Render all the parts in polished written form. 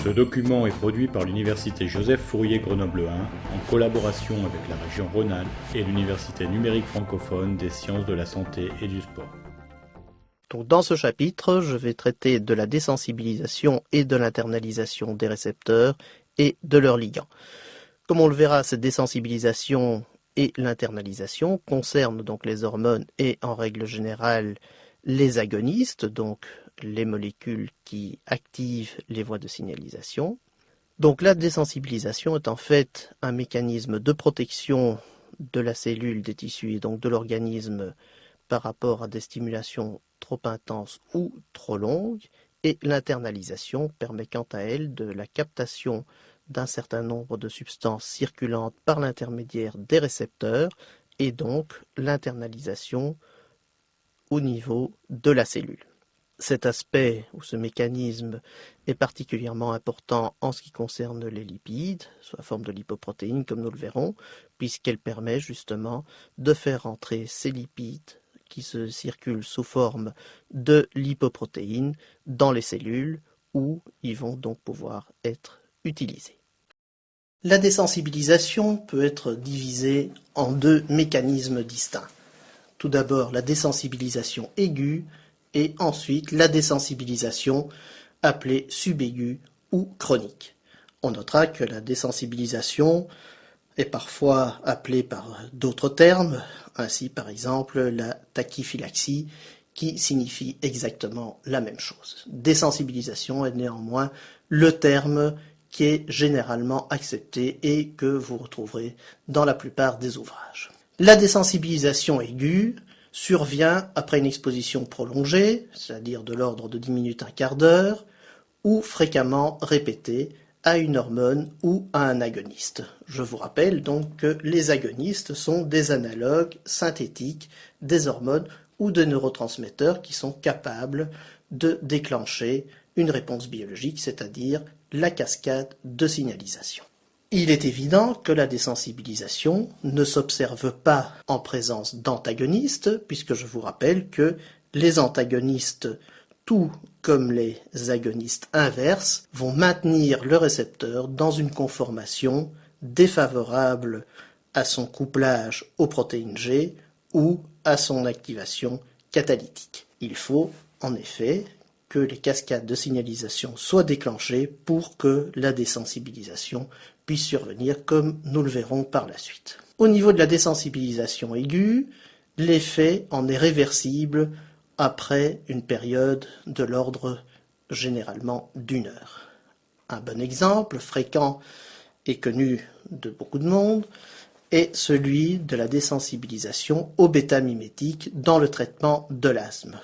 Ce document est produit par l'Université Joseph Fourier Grenoble 1 en collaboration avec la région Rhône-Alpes et l'Université numérique francophone des sciences de la santé et du sport. Donc, dans ce chapitre, je vais traiter de la désensibilisation et de l'internalisation des récepteurs et de leurs ligands. Comme on le verra, cette désensibilisation et l'internalisation concernent donc les hormones et en règle générale les agonistes, donc les molécules qui activent les voies de signalisation. Donc la désensibilisation est en fait un mécanisme de protection de la cellule, des tissus et donc de l'organisme par rapport à des stimulations trop intenses ou trop longues, et l'internalisation permet quant à elle de la captation d'un certain nombre de substances circulantes par l'intermédiaire des récepteurs et donc l'internalisation au niveau de la cellule. Cet aspect ou ce mécanisme est particulièrement important en ce qui concerne les lipides, sous la forme de lipoprotéines comme nous le verrons, puisqu'elle permet justement de faire entrer ces lipides qui se circulent sous forme de lipoprotéines dans les cellules où ils vont donc pouvoir être utilisés. La désensibilisation peut être divisée en deux mécanismes distincts. Tout d'abord la désensibilisation aiguë et ensuite la désensibilisation appelée subaiguë ou chronique. On notera que la désensibilisation est parfois appelée par d'autres termes, ainsi par exemple la tachyphylaxie qui signifie exactement la même chose. Désensibilisation est néanmoins le terme qui est généralement accepté et que vous retrouverez dans la plupart des ouvrages. La désensibilisation aiguë survient après une exposition prolongée, c'est-à-dire de l'ordre de 10 minutes à un quart d'heure, ou fréquemment répétée à une hormone ou à un agoniste. Je vous rappelle donc que les agonistes sont des analogues synthétiques des hormones ou de neurotransmetteurs qui sont capables de déclencher une réponse biologique, c'est-à-dire la cascade de signalisation. Il est évident que la désensibilisation ne s'observe pas en présence d'antagonistes, puisque je vous rappelle que les antagonistes, tout comme les agonistes inverses, vont maintenir le récepteur dans une conformation défavorable à son couplage aux protéines G ou à son activation catalytique. Il faut en effet que les cascades de signalisation soient déclenchées pour que la désensibilisation puisse survenir, comme nous le verrons par la suite. Au niveau de la désensibilisation aiguë, l'effet en est réversible après une période de l'ordre généralement d'1 heure. Un bon exemple, fréquent et connu de beaucoup de monde, est celui de la désensibilisation au bêta-mimétique dans le traitement de l'asthme.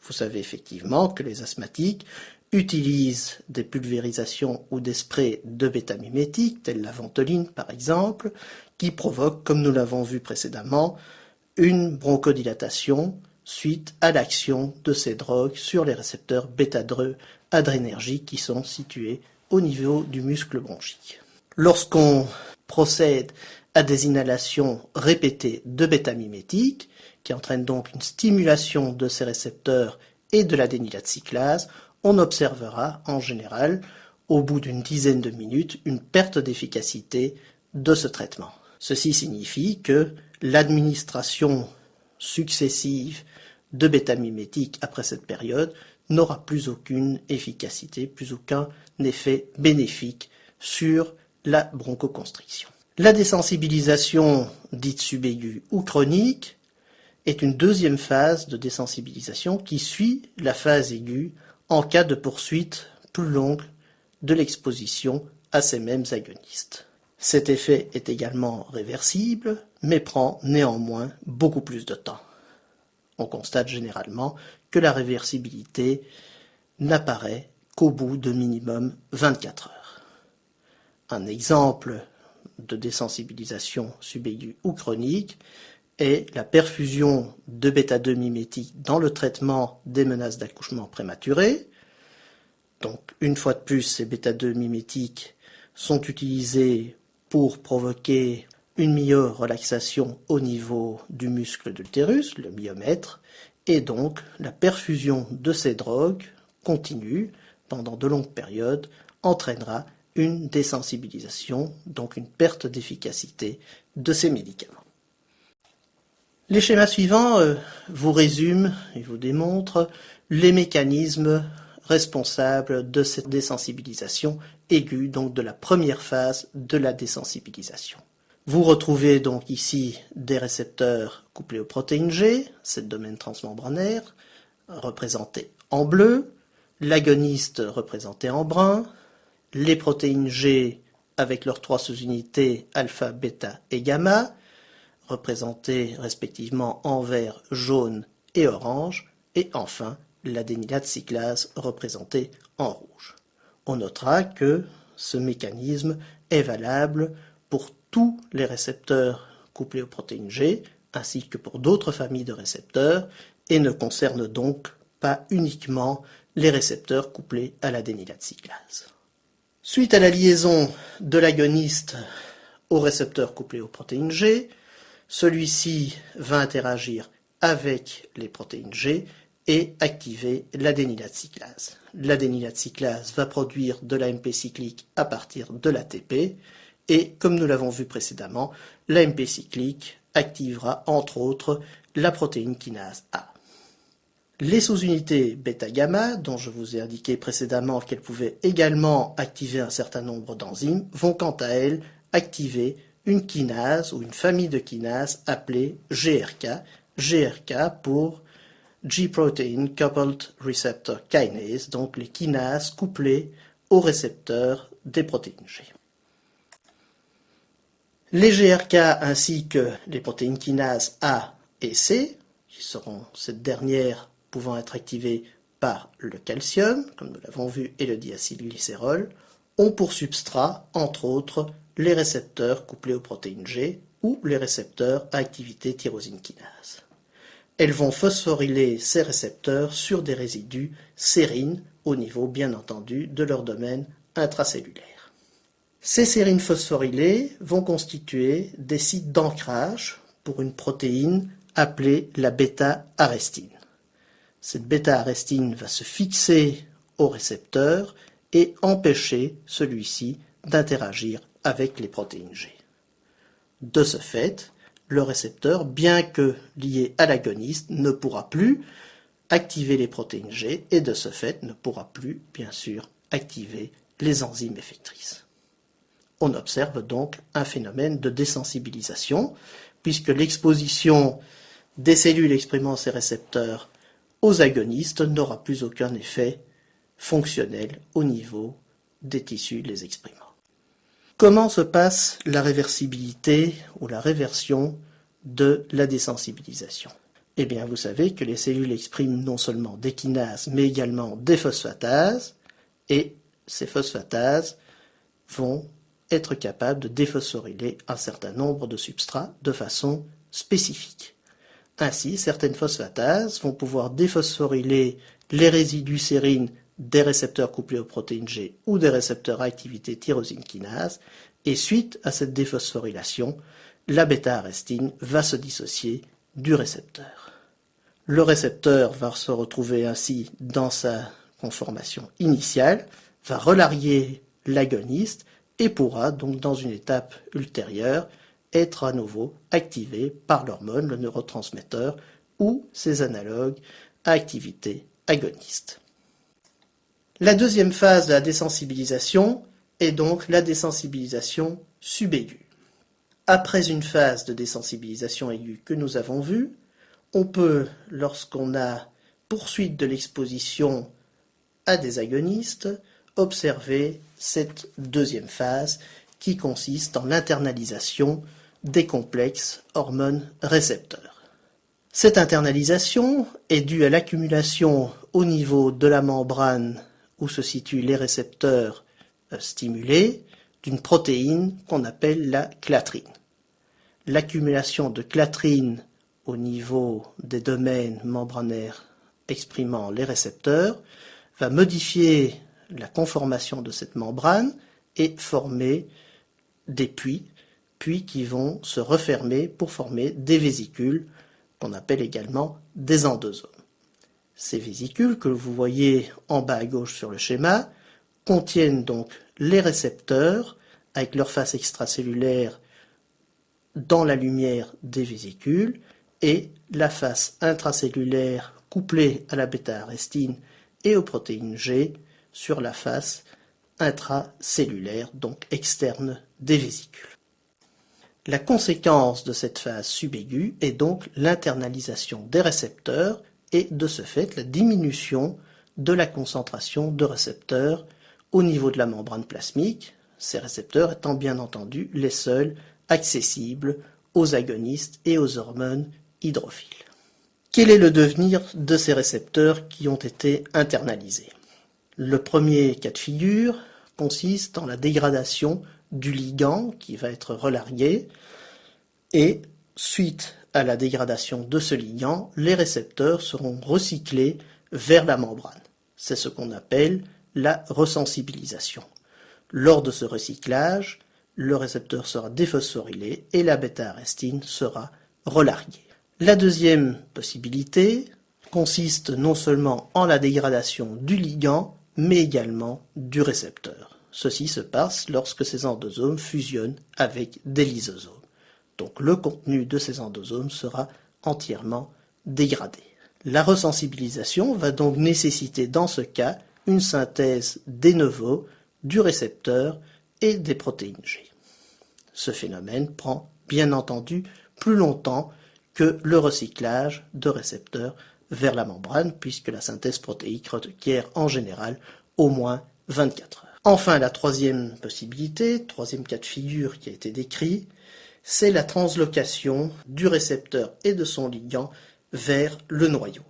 Vous savez effectivement que les asthmatiques utilisent des pulvérisations ou des sprays de bêta-mimétiques, tels la ventoline par exemple, qui provoquent, comme nous l'avons vu précédemment, une bronchodilatation suite à l'action de ces drogues sur les récepteurs bêta-2 adrénergiques qui sont situés au niveau du muscle bronchique. Lorsqu'on procède à des inhalations répétées de bêta-mimétiques, qui entraînent donc une stimulation de ces récepteurs et de l'adénylate cyclase, on observera en général, au bout d'une dizaine de minutes, une perte d'efficacité de ce traitement. Ceci signifie que l'administration successive de bêta-mimétiques après cette période n'aura plus aucune efficacité, plus aucun effet bénéfique sur la bronchoconstriction. La désensibilisation dite subaiguë ou chronique est une deuxième phase de désensibilisation qui suit la phase aiguë en cas de poursuite plus longue de l'exposition à ces mêmes agonistes. Cet effet est également réversible, mais prend néanmoins beaucoup plus de temps. On constate généralement que la réversibilité n'apparaît qu'au bout de minimum 24 heures. Un exemple de désensibilisation subaiguë ou chronique est la perfusion de bêta-2 mimétiques dans le traitement des menaces d'accouchement prématuré. Donc, une fois de plus, ces bêta-2 mimétiques sont utilisés pour provoquer une meilleure relaxation au niveau du muscle de l'utérus, le myomètre, et donc la perfusion de ces drogues continue pendant de longues périodes entraînera une désensibilisation, donc une perte d'efficacité de ces médicaments. Les schémas suivants vous résument et vous démontrent les mécanismes responsables de cette désensibilisation aiguë, donc de la première phase de la désensibilisation. Vous retrouvez donc ici des récepteurs couplés aux protéines G, c'est le domaine transmembranaire, représenté en bleu, l'agoniste représenté en brun, les protéines G avec leurs 3 sous-unités alpha, bêta et gamma, représentées respectivement en vert, jaune et orange, et enfin l'adénylate cyclase représentée en rouge. On notera que ce mécanisme est valable pour tous les récepteurs couplés aux protéines G, ainsi que pour d'autres familles de récepteurs, et ne concerne donc pas uniquement les récepteurs couplés à l'adénylate cyclase. Suite à la liaison de l'agoniste au récepteur couplé aux protéines G, celui-ci va interagir avec les protéines G et activer l'adénylate cyclase. L'adénylate cyclase va produire de l'AMP cyclique à partir de l'ATP et, comme nous l'avons vu précédemment, l'AMP cyclique activera entre autres la protéine kinase A. Les sous-unités bêta-gamma, dont je vous ai indiqué précédemment qu'elles pouvaient également activer un certain nombre d'enzymes, vont quant à elles activer une kinase ou une famille de kinases appelée GRK, GRK pour G-Protein Coupled Receptor Kinase, donc les kinases couplées aux récepteurs des protéines G. Les GRK ainsi que les protéines kinases A et C, qui seront cette dernière pouvant être activée par le calcium, comme nous l'avons vu, et le diacylglycérol, ont pour substrat, entre autres, les récepteurs couplés aux protéines G ou les récepteurs à activité tyrosine kinase. Elles vont phosphoryler ces récepteurs sur des résidus sérines au niveau, bien entendu, de leur domaine intracellulaire. Ces sérines phosphorylées vont constituer des sites d'ancrage pour une protéine appelée la bêta-arestine. Cette bêta-arestine va se fixer au récepteur et empêcher celui-ci d'interagir avec les protéines G. De ce fait, le récepteur, bien que lié à l'agoniste, ne pourra plus activer les protéines G et de ce fait ne pourra plus, bien sûr, activer les enzymes effectrices. On observe donc un phénomène de désensibilisation, puisque l'exposition des cellules exprimant ces récepteurs aux agonistes n'aura plus aucun effet fonctionnel au niveau des tissus les exprimant. Comment se passe la réversibilité ou la réversion de la désensibilisation? Eh bien, vous savez que les cellules expriment non seulement des kinases, mais également des phosphatases, et ces phosphatases vont être capables de déphosphoryler un certain nombre de substrats de façon spécifique. Ainsi, certaines phosphatases vont pouvoir déphosphoryler les résidus sérines des récepteurs couplés aux protéines G ou des récepteurs à activité tyrosine kinase, et suite à cette déphosphorylation, la bêta-arestine va se dissocier du récepteur. Le récepteur va se retrouver ainsi dans sa conformation initiale, va relarguer l'agoniste et pourra donc dans une étape ultérieure être à nouveau activé par l'hormone, le neurotransmetteur ou ses analogues à activité agoniste. La deuxième phase de la désensibilisation est donc la désensibilisation subaiguë. Après une phase de désensibilisation aiguë que nous avons vue, on peut, lorsqu'on a poursuite de l'exposition à des agonistes, observer cette deuxième phase qui consiste en l'internalisation des complexes hormones-récepteurs. Cette internalisation est due à l'accumulation au niveau de la membrane où se situent les récepteurs stimulés d'une protéine qu'on appelle la clatrine. L'accumulation de clatrine au niveau des domaines membranaires exprimant les récepteurs va modifier la conformation de cette membrane et former des puits qui vont se refermer pour former des vésicules qu'on appelle également des endosomes. Ces vésicules que vous voyez en bas à gauche sur le schéma contiennent donc les récepteurs avec leur face extracellulaire dans la lumière des vésicules et la face intracellulaire couplée à la bêta-arestine et aux protéines G sur la face intracellulaire, donc externe des vésicules. La conséquence de cette phase subaiguë est donc l'internalisation des récepteurs et de ce fait la diminution de la concentration de récepteurs au niveau de la membrane plasmique, ces récepteurs étant bien entendu les seuls accessibles aux agonistes et aux hormones hydrophiles. Quel est le devenir de ces récepteurs qui ont été internalisés? Le premier cas de figure consiste en la dégradation du ligand qui va être relargué et suite à la dégradation de ce ligand, les récepteurs seront recyclés vers la membrane. C'est ce qu'on appelle la resensibilisation. Lors de ce recyclage, le récepteur sera déphosphorylé et la bêta-arestine sera relarguée. La deuxième possibilité consiste non seulement en la dégradation du ligand, mais également du récepteur. Ceci se passe lorsque ces endosomes fusionnent avec des lysosomes. Donc le contenu de ces endosomes sera entièrement dégradé. La resensibilisation va donc nécessiter dans ce cas une synthèse de novo du récepteur et des protéines G. Ce phénomène prend bien entendu plus longtemps que le recyclage de récepteurs vers la membrane, puisque la synthèse protéique requiert en général au moins 24 heures. Enfin, la troisième possibilité, troisième cas de figure qui a été décrit, c'est la translocation du récepteur et de son ligand vers le noyau.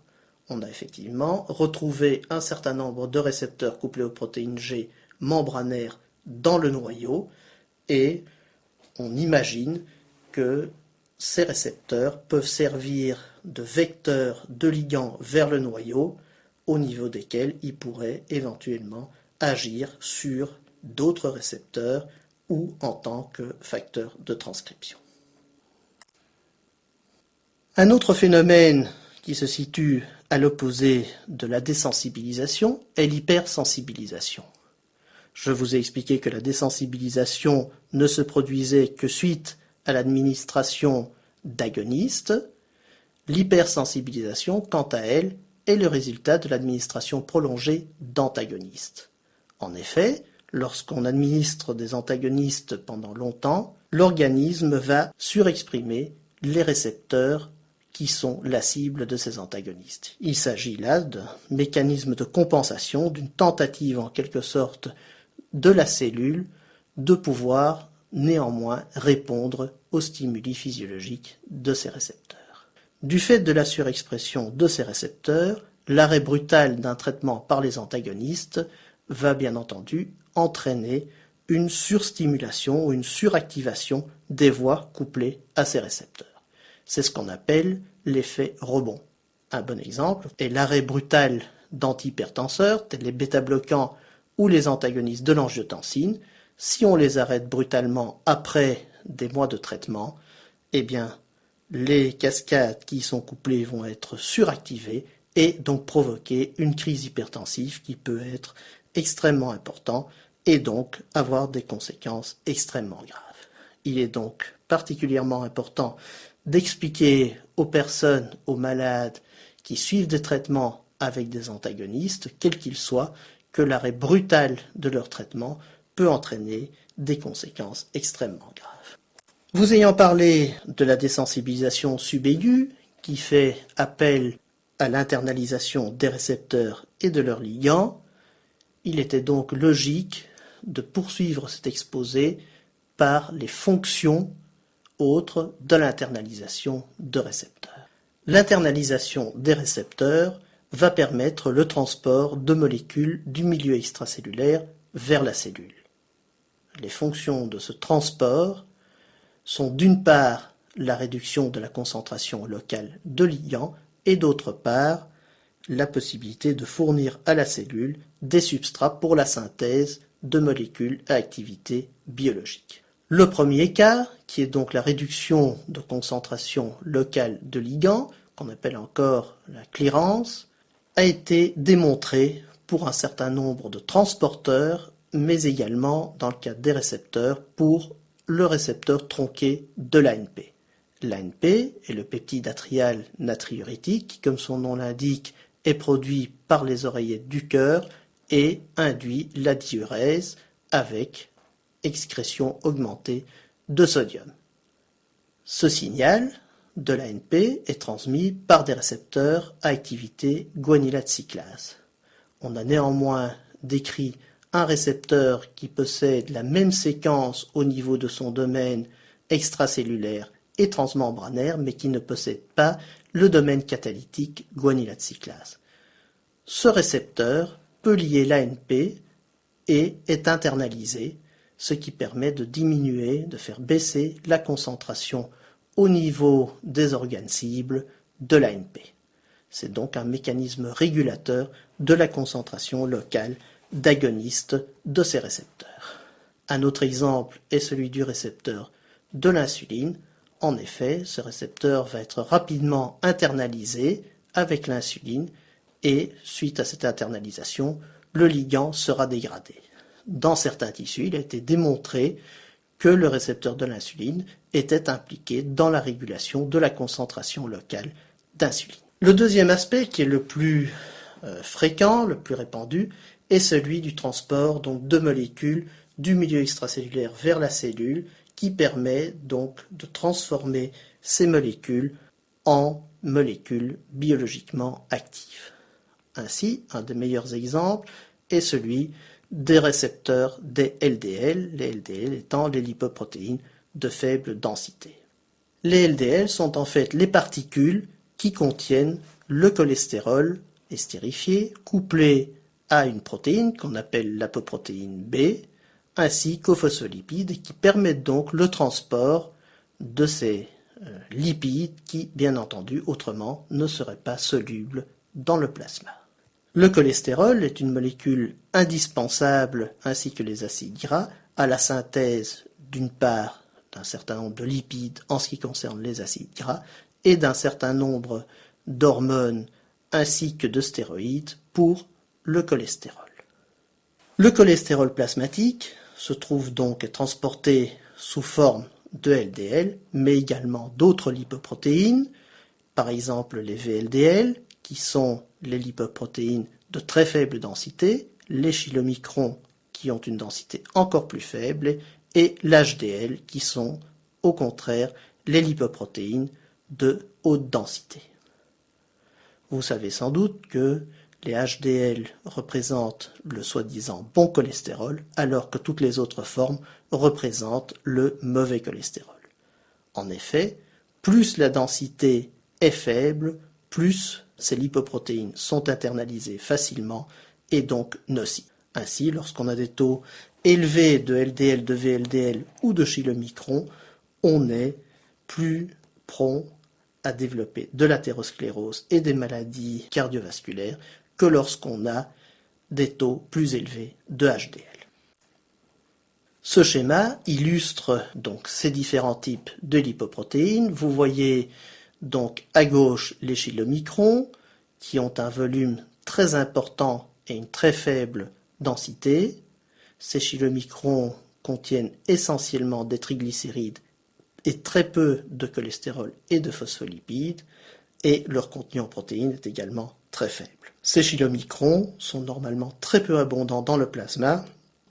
On a effectivement retrouvé un certain nombre de récepteurs couplés aux protéines G membranaires dans le noyau et on imagine que ces récepteurs peuvent servir de vecteurs de ligands vers le noyau au niveau desquels ils pourraient éventuellement agir sur d'autres récepteurs ou en tant que facteurs de transcription. Un autre phénomène qui se situe à l'opposé de la désensibilisation est l'hypersensibilisation. Je vous ai expliqué que la désensibilisation ne se produisait que suite à l'administration d'agonistes. L'hypersensibilisation, quant à elle, est le résultat de l'administration prolongée d'antagonistes. En effet, lorsqu'on administre des antagonistes pendant longtemps, l'organisme va surexprimer les récepteurs qui sont la cible de ces antagonistes. Il s'agit là d'un mécanisme de compensation, d'une tentative en quelque sorte de la cellule de pouvoir néanmoins répondre aux stimuli physiologiques de ces récepteurs. Du fait de la surexpression de ces récepteurs, l'arrêt brutal d'un traitement par les antagonistes va bien entendu entraîner une surstimulation ou une suractivation des voies couplées à ces récepteurs. C'est ce qu'on appelle l'effet rebond. Un bon exemple est l'arrêt brutal d'antihypertenseurs, tels les bêta-bloquants ou les antagonistes de l'angiotensine. Si on les arrête brutalement après des mois de traitement, eh bien, les cascades qui y sont couplées vont être suractivées et donc provoquer une crise hypertensive qui peut être extrêmement importante et donc avoir des conséquences extrêmement graves. Il est donc particulièrement important d'expliquer aux personnes, aux malades qui suivent des traitements avec des antagonistes, quels qu'ils soient, que l'arrêt brutal de leur traitement peut entraîner des conséquences extrêmement graves. Vous ayant parlé de la désensibilisation subaiguë, qui fait appel à l'internalisation des récepteurs et de leurs ligands, il était donc logique de poursuivre cet exposé par les fonctions autres de l'internalisation de récepteurs. L'internalisation des récepteurs va permettre le transport de molécules du milieu extracellulaire vers la cellule. Les fonctions de ce transport sont d'une part la réduction de la concentration locale de ligands et d'autre part la possibilité de fournir à la cellule des substrats pour la synthèse de molécules à activité biologique. Le premier cas, qui est donc la réduction de concentration locale de ligands, qu'on appelle encore la clearance, a été démontré pour un certain nombre de transporteurs, mais également, dans le cas des récepteurs, pour le récepteur tronqué de l'ANP. L'ANP est le peptide atrial natriurétique qui, comme son nom l'indique, est produit par les oreillettes du cœur et induit la diurèse avec excrétion augmentée de sodium. Ce signal de l'ANP est transmis par des récepteurs à activité guanylate cyclase. On a néanmoins décrit un récepteur qui possède la même séquence au niveau de son domaine extracellulaire et transmembranaire, mais qui ne possède pas le domaine catalytique guanylate cyclase. Ce récepteur peut lier l'ANP et est internalisé, ce qui permet de diminuer, de faire baisser la concentration au niveau des organes cibles de l'ANP. C'est donc un mécanisme régulateur de la concentration locale d'agonistes de ces récepteurs. Un autre exemple est celui du récepteur de l'insuline. En effet, ce récepteur va être rapidement internalisé avec l'insuline et, suite à cette internalisation, le ligand sera dégradé. Dans certains tissus, il a été démontré que le récepteur de l'insuline était impliqué dans la régulation de la concentration locale d'insuline. Le deuxième aspect, qui est le plus fréquent, le plus répandu, est celui du transport donc, de molécules du milieu extracellulaire vers la cellule, qui permet donc de transformer ces molécules en molécules biologiquement actives. Ainsi, un des meilleurs exemples est celui des récepteurs des LDL, les LDL étant les lipoprotéines de faible densité. Les LDL sont en fait les particules qui contiennent le cholestérol estérifié couplé à une protéine qu'on appelle l'apoprotéine B, ainsi qu'aux phospholipides qui permettent donc le transport de ces lipides qui, bien entendu, autrement ne seraient pas solubles dans le plasma. Le cholestérol est une molécule indispensable, ainsi que les acides gras, à la synthèse d'une part d'un certain nombre de lipides en ce qui concerne les acides gras et d'un certain nombre d'hormones ainsi que de stéroïdes pour le cholestérol. Le cholestérol plasmatique se trouve donc transporté sous forme de LDL, mais également d'autres lipoprotéines, par exemple les VLDL, qui sont les lipoprotéines de très faible densité, les chylomicrons qui ont une densité encore plus faible, et l'HDL qui sont au contraire les lipoprotéines de haute densité. Vous savez sans doute que les HDL représentent le soi-disant bon cholestérol, alors que toutes les autres formes représentent le mauvais cholestérol. En effet, plus la densité est faible, plus ces lipoprotéines sont internalisées facilement et donc nocives. Ainsi, lorsqu'on a des taux élevés de LDL, de VLDL ou de chylomicrons, on est plus prompt à développer de l'athérosclérose et des maladies cardiovasculaires que lorsqu'on a des taux plus élevés de HDL. Ce schéma illustre donc ces différents types de lipoprotéines. Vous voyez donc à gauche les chylomicrons qui ont un volume très important et une très faible densité. Ces chylomicrons contiennent essentiellement des triglycérides et très peu de cholestérol et de phospholipides, et leur contenu en protéines est également très faible. Ces chylomicrons sont normalement très peu abondants dans le plasma,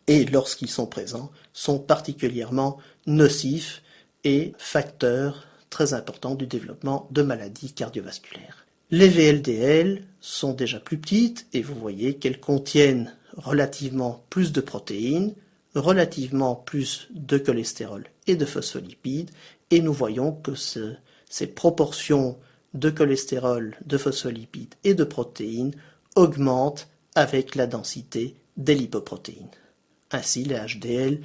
et lorsqu'ils sont présents, sont particulièrement nocifs et facteurs très importants du développement de maladies cardiovasculaires. Les VLDL sont déjà plus petites, et vous voyez qu'elles contiennent relativement plus de protéines, relativement plus de cholestérol et de phospholipides, et nous voyons que ces proportions de cholestérol, de phospholipides et de protéines augmentent avec la densité des lipoprotéines. Ainsi, les HDL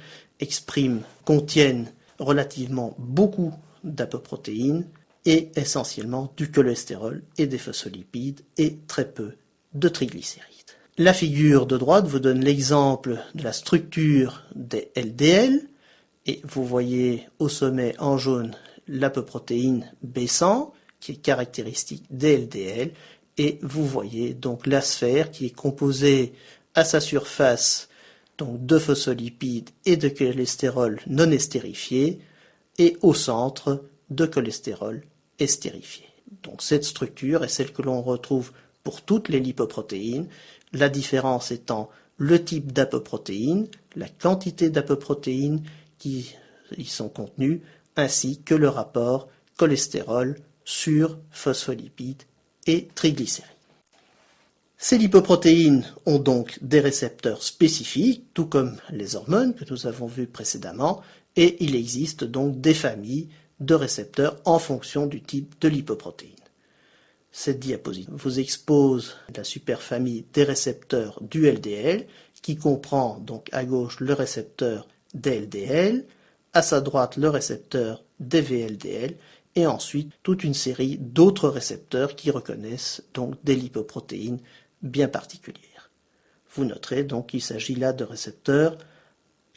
contiennent relativement beaucoup d'apoprotéines et essentiellement du cholestérol et des phospholipides et très peu de triglycérides. La figure de droite vous donne l'exemple de la structure des LDL, et vous voyez au sommet en jaune l'apoprotéine B100, qui est caractéristique des LDL, et vous voyez donc la sphère qui est composée à sa surface donc de phospholipides et de cholestérol non estérifié, et au centre de cholestérol estérifié. Donc cette structure est celle que l'on retrouve pour toutes les lipoprotéines, la différence étant le type d'apoprotéines, la quantité d'apoprotéines qui y sont contenues, ainsi que le rapport cholestérol sur phospholipides et triglycérides. Ces lipoprotéines ont donc des récepteurs spécifiques, tout comme les hormones que nous avons vues précédemment, et il existe donc des familles de récepteurs en fonction du type de lipoprotéine. Cette diapositive vous expose la superfamille des récepteurs du LDL, qui comprend donc à gauche le récepteur des LDL, à sa droite le récepteur des VLDL, et ensuite toute une série d'autres récepteurs qui reconnaissent donc des lipoprotéines bien particulières. Vous noterez donc qu'il s'agit là de récepteurs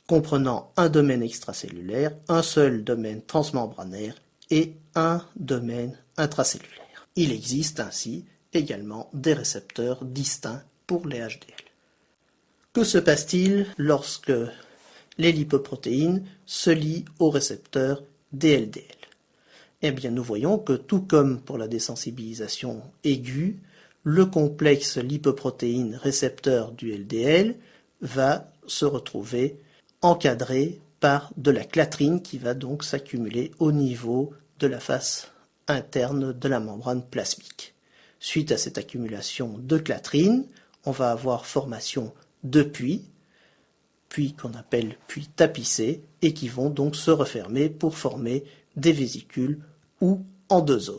comprenant un domaine extracellulaire, un seul domaine transmembranaire et un domaine intracellulaire. Il existe ainsi également des récepteurs distincts pour les HDL. Que se passe-t-il lorsque les lipoprotéines se lient aux récepteurs des LDL? Eh bien, nous voyons que tout comme pour la désensibilisation aiguë, le complexe lipoprotéine récepteur du LDL va se retrouver encadré par de la clatrine qui va donc s'accumuler au niveau de la face interne de la membrane plasmique. Suite à cette accumulation de clatrine, on va avoir formation de puits qu'on appelle puits tapissés, et qui vont donc se refermer pour former des vésicules ou endosomes.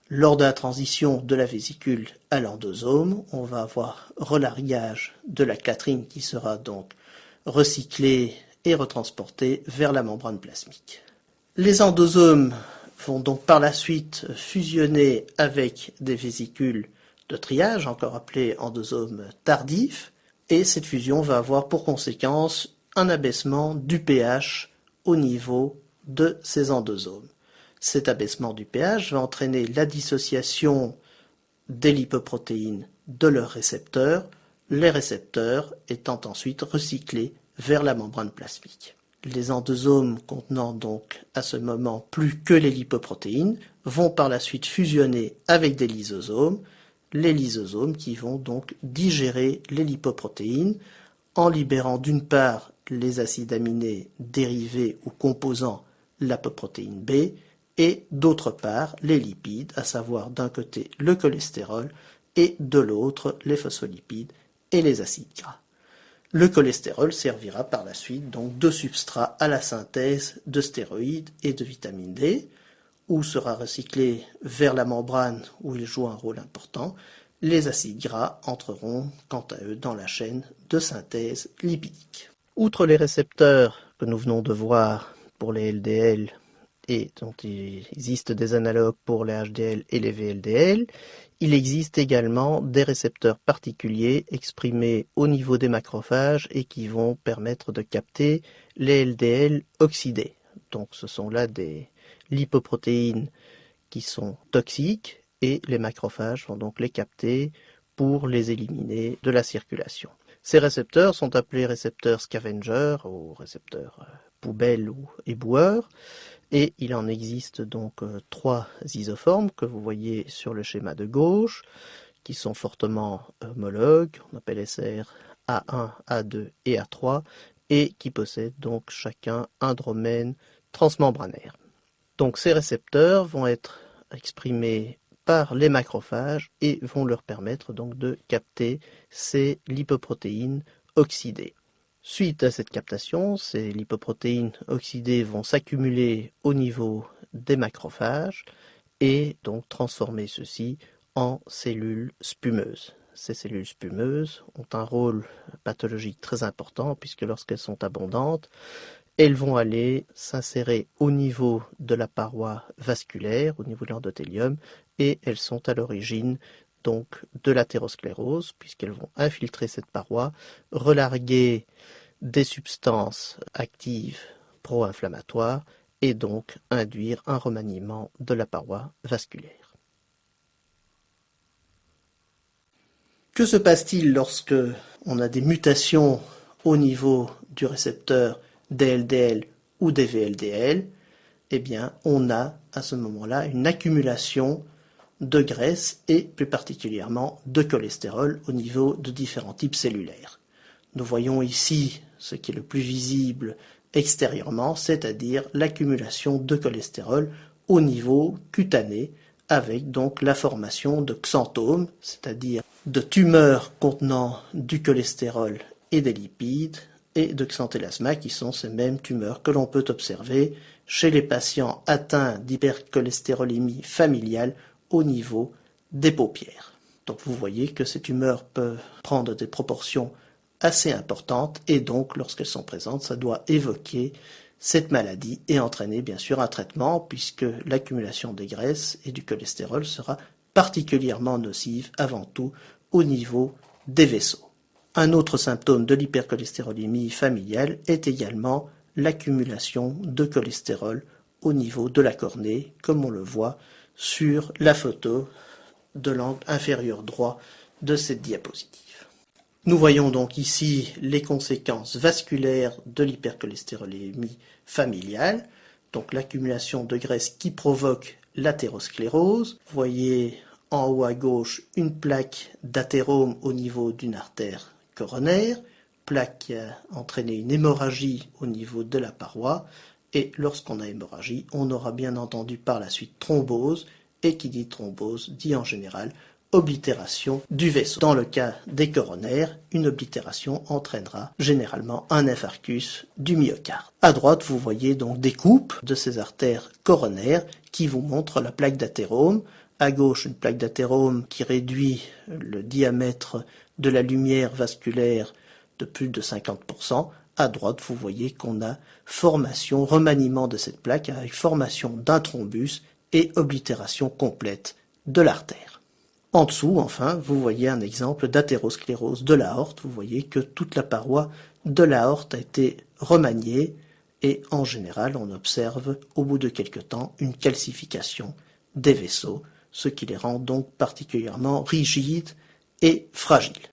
Lors de la transition de la vésicule à l'endosome, on va avoir relargage de la clatrine qui sera donc recyclée et retransportée vers la membrane plasmique. Les endosomes vont donc par la suite fusionner avec des vésicules de triage, encore appelés endosomes tardifs, et cette fusion va avoir pour conséquence un abaissement du pH au niveau de ces endosomes. Cet abaissement du pH va entraîner la dissociation des lipoprotéines de leurs récepteurs, les récepteurs étant ensuite recyclés vers la membrane plasmique. Les endosomes contenant donc à ce moment plus que les lipoprotéines vont par la suite fusionner avec des lysosomes, les lysosomes qui vont donc digérer les lipoprotéines en libérant d'une part les acides aminés dérivés ou composant l'apoprotéine B, et d'autre part les lipides, à savoir d'un côté le cholestérol et de l'autre les phospholipides et les acides gras. Le cholestérol servira par la suite donc de substrat à la synthèse de stéroïdes et de vitamine D, ou sera recyclé vers la membrane où il joue un rôle important. Les acides gras entreront quant à eux dans la chaîne de synthèse lipidique. Outre les récepteurs que nous venons de voir pour les LDL et dont il existe des analogues pour les HDL et les VLDL, il existe également des récepteurs particuliers exprimés au niveau des macrophages et qui vont permettre de capter les LDL oxydés. Donc ce sont là des lipoprotéines qui sont toxiques et les macrophages vont donc les capter pour les éliminer de la circulation. Ces récepteurs sont appelés récepteurs scavenger ou récepteurs poubelle ou éboueurs. Et il en existe donc 3 isoformes que vous voyez sur le schéma de gauche, qui sont fortement homologues, on appelle SR A1, A2 et A3, et qui possèdent donc chacun un dromène transmembranaire. Donc ces récepteurs vont être exprimés par les macrophages et vont leur permettre donc de capter ces lipoprotéines oxydées. Suite à cette captation, ces lipoprotéines oxydées vont s'accumuler au niveau des macrophages et donc transformer ceux-ci en cellules spumeuses. Ces cellules spumeuses ont un rôle pathologique très important puisque lorsqu'elles sont abondantes, elles vont aller s'insérer au niveau de la paroi vasculaire, au niveau de l'endothélium, et elles sont à l'origine donc de l'athérosclérose, puisqu'elles vont infiltrer cette paroi, relarguer des substances actives pro-inflammatoires et donc induire un remaniement de la paroi vasculaire. Que se passe-t-il lorsque on a des mutations au niveau du récepteur DLDL ou des VLDL? Eh bien, on a à ce moment-là une accumulation de graisse et plus particulièrement de cholestérol au niveau de différents types cellulaires. Nous voyons ici ce qui est le plus visible extérieurement, c'est-à-dire l'accumulation de cholestérol au niveau cutané, avec donc la formation de xanthomes, c'est-à-dire de tumeurs contenant du cholestérol et des lipides, et de xanthelasma, qui sont ces mêmes tumeurs que l'on peut observer chez les patients atteints d'hypercholestérolémie familiale au niveau des paupières. Donc vous voyez que ces tumeurs peuvent prendre des proportions assez importantes, et donc lorsqu'elles sont présentes, ça doit évoquer cette maladie et entraîner bien sûr un traitement, puisque l'accumulation des graisses et du cholestérol sera particulièrement nocive avant tout au niveau des vaisseaux. Un autre symptôme de l'hypercholestérolémie familiale est également l'accumulation de cholestérol au niveau de la cornée, comme on le voit sur la photo de l'angle inférieur droit de cette diapositive. Nous voyons donc ici les conséquences vasculaires de l'hypercholestérolémie familiale, donc l'accumulation de graisse qui provoque l'athérosclérose. Vous voyez en haut à gauche une plaque d'athérome au niveau d'une artère coronaire, plaque qui a entraîné une hémorragie au niveau de la paroi, et lorsqu'on a hémorragie, on aura bien entendu par la suite thrombose, et qui dit thrombose dit en général oblitération du vaisseau. Dans le cas des coronaires, une oblitération entraînera généralement un infarctus du myocarde. À droite, vous voyez donc des coupes de ces artères coronaires qui vous montrent la plaque d'athérome. À gauche, une plaque d'athérome qui réduit le diamètre de la lumière vasculaire de plus de 50%. À droite, vous voyez qu'on a formation, remaniement de cette plaque avec formation d'un thrombus et oblitération complète de l'artère. En dessous, enfin, vous voyez un exemple d'athérosclérose de l'aorte. Vous voyez que toute la paroi de l'aorte a été remaniée et en général, on observe au bout de quelque temps une calcification des vaisseaux, ce qui les rend donc particulièrement rigides et fragiles.